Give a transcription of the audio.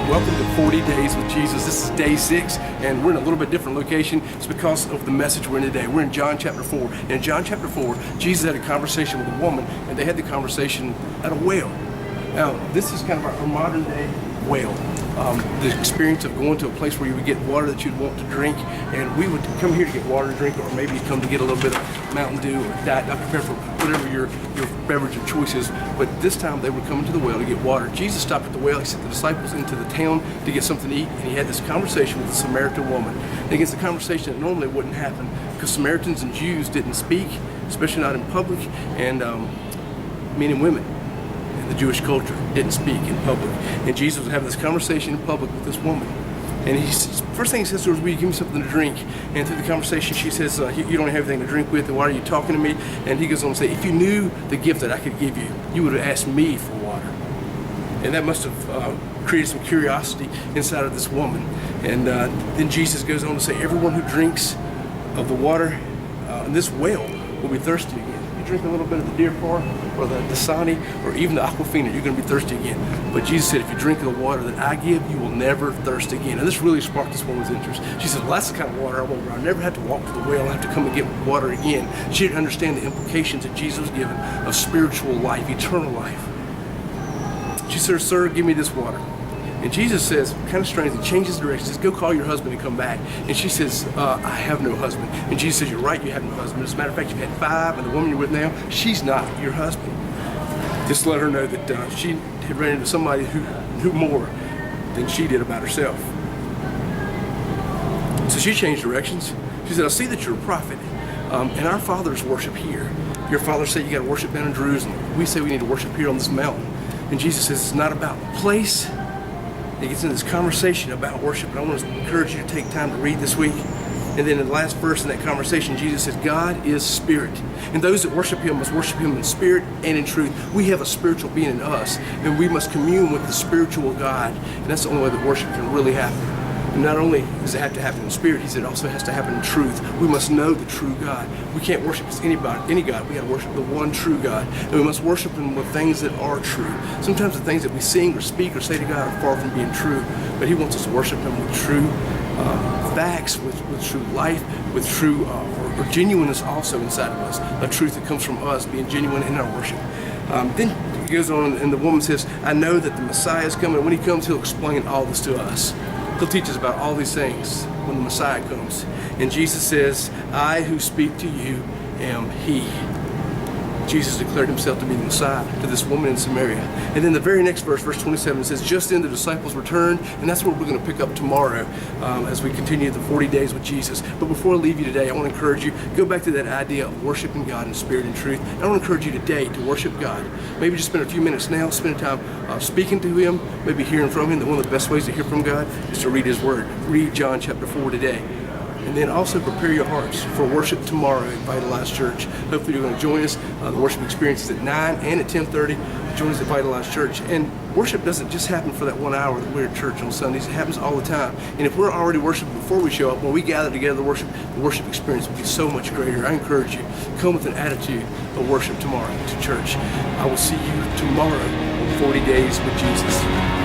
Welcome to 40 Days with Jesus. This is day 6, and we're in a little bit different location. It's because of the message we're in today. We're in John chapter 4. And in John chapter 4, Jesus had a conversation with a woman, and they had the conversation at a well. Now, this is kind of our modern day well. The experience of going to a place where you would get water that you'd want to drink, and we would come here to get water to drink, or maybe come to get a little bit of Mountain Dew or Diet Dr. Pepper, whatever your beverage of choice is. But this time they were coming to the well to get water. Jesus stopped at the well. He sent the disciples into the town to get something to eat, and he had this conversation with a Samaritan woman. And against the conversation that normally wouldn't happen, because Samaritans and Jews didn't speak, especially not in public, and men and women. The Jewish culture didn't speak in public, and Jesus was having this conversation in public with this woman. And first thing he says to her is, "Will you give me something to drink?" And through the conversation, she says, "You don't have anything to drink with, and why are you talking to me?" And he goes on to say, "If you knew the gift that I could give you, you would have asked me for water." And that must have created some curiosity inside of this woman. And then Jesus goes on to say, "Everyone who drinks of the water in this well will be thirsty again." Drink a little bit of the Deer Park or the Dasani or even the Aquafina, you're going to be thirsty again. But Jesus said, if you drink of the water that I give, you will never thirst again. And this really sparked this woman's interest. She said, well, that's the kind of water I want. I'll never have to walk to the well. I'll have to come and get water again. She didn't understand the implications that Jesus was given of spiritual life, eternal life. She said, "Sir, give me this water." And Jesus says, kind of strange, he changes direction, says, "Go call your husband and come back." And she says, "I have no husband." And Jesus says, "You're right, you have no husband. As a matter of fact, you've had 5, and the woman you're with now, she's not your husband." Just let her know that she had ran into somebody who knew more than she did about herself. So she changed directions. She said, "I see that you're a prophet, and our fathers worship here. Your father said you got to worship down in Jerusalem. We say we need to worship here on this mountain." And Jesus says, it's not about the place. He gets into this conversation about worship, and I want to encourage you to take time to read this week. And then in the last verse in that conversation, Jesus says, God is spirit, and those that worship him must worship him in spirit and in truth. We have a spiritual being in us, and we must commune with the spiritual God, and that's the only way that worship can really happen. And not only does it have to happen in spirit, he said it also has to happen in truth. We must know the true God. We can't worship any God. We got to worship the one true God. And we must worship him with things that are true. Sometimes the things that we sing or speak or say to God are far from being true, but he wants us to worship him with true facts, with true life, with true or genuineness also inside of us, a truth that comes from us being genuine in our worship. Then he goes on, and the woman says, "I know that the Messiah is coming, and when he comes, he'll explain all this to us. He'll teach us about all these things when the Messiah comes." And Jesus says, "I who speak to you am he." Jesus declared himself to be the Messiah to this woman in Samaria. And then the very next verse, verse 27, says, "Just then the disciples returned," and that's what we're going to pick up tomorrow as we continue the 40 days with Jesus. But before I leave you today, I want to encourage you, go back to that idea of worshiping God in spirit and truth. And I want to encourage you today to worship God. Maybe just spend a few minutes now, spend time speaking to him, maybe hearing from him. That one of the best ways to hear from God is to read his word. Read John chapter 4 today. And then also prepare your hearts for worship tomorrow at Vitalize Church. Hopefully you're going to join us. The worship experience is at 9 and at 10:30. Join us at Vitalize Church. And worship doesn't just happen for that 1 hour that we're at church on Sundays. It happens all the time. And if we're already worshiping before we show up, when we gather together to worship, the worship experience will be so much greater. I encourage you, come with an attitude of worship tomorrow to church. I will see you tomorrow on 40 Days with Jesus.